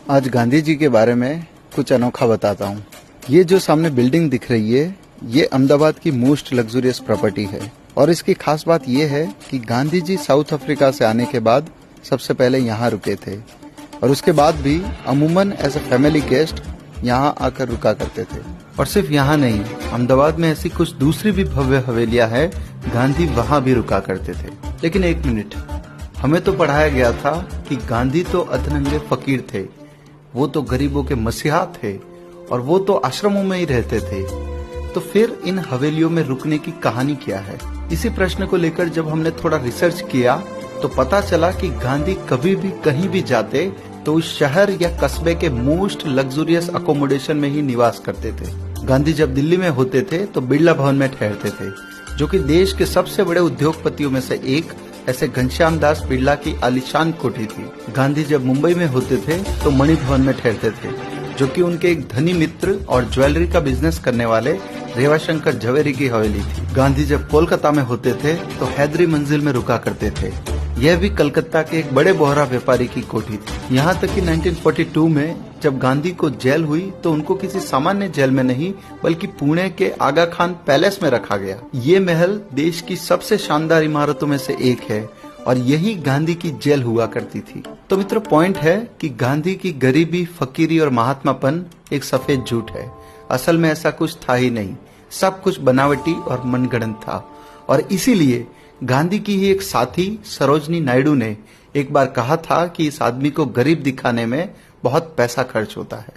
आज गांधी जी के बारे में कुछ अनोखा बताता हूँ। ये जो सामने बिल्डिंग दिख रही है, ये अहमदाबाद की मोस्ट लग्जूरियस प्रॉपर्टी है और इसकी खास बात ये है कि गांधी जी साउथ अफ्रीका से आने के बाद सबसे पहले यहाँ रुके थे और उसके बाद भी अमूमन एज अ फैमिली गेस्ट यहाँ आकर रुका करते थे। और सिर्फ यहाँ नहीं, अहमदाबाद में ऐसी कुछ दूसरी भी भव्य हवेलियां हैं, गांधी वहाँ भी रुका करते थे। लेकिन एक मिनट, हमें तो पढ़ाया गया था कि गांधी तो अधनंगे फकीर थे, वो तो गरीबों के मसीहा थे और वो तो आश्रमों में ही रहते थे। तो फिर इन हवेलियों में रुकने की कहानी क्या है? इसी प्रश्न को लेकर जब हमने थोड़ा रिसर्च किया तो पता चला कि गांधी कभी भी कहीं भी जाते तो उस शहर या कस्बे के मोस्ट लग्जूरियस अकोमोडेशन में ही निवास करते थे। गांधी जब दिल्ली में होते थे तो बिरला भवन में ठहरते थे, जो कि देश के सबसे बड़े उद्योगपतियों में से एक ऐसे घनश्याम दास बिरला की आलीशान कोठी थी। गांधी जब मुंबई में होते थे तो मणि भवन में ठहरते थे, जो कि उनके एक धनी मित्र और ज्वेलरी का बिजनेस करने वाले रेवाशंकर झवेरी की हवेली थी। गांधी जब कोलकाता में होते थे तो हैदरी मंजिल में रुका करते थे, यह भी कलकत्ता के एक बड़े बोहरा व्यापारी की कोठी थी। यहाँ तक कि 1942 में जब गांधी को जेल हुई तो उनको किसी सामान्य जेल में नहीं बल्कि पुणे के आगा खान पैलेस में रखा गया। ये महल देश की सबसे शानदार इमारतों में से एक है और यही गांधी की जेल हुआ करती थी। तो मित्रों, पॉइंट है कि गांधी की गरीबी, फकीरी और महात्मापन एक सफेद झूठ है। असल में ऐसा कुछ था ही नहीं, सब कुछ बनावटी और मनगढ़ंत था। और इसीलिए गांधी की ही एक साथी सरोजनी नायडू ने एक बार कहा था कि इस आदमी को गरीब दिखाने में बहुत पैसा खर्च होता है।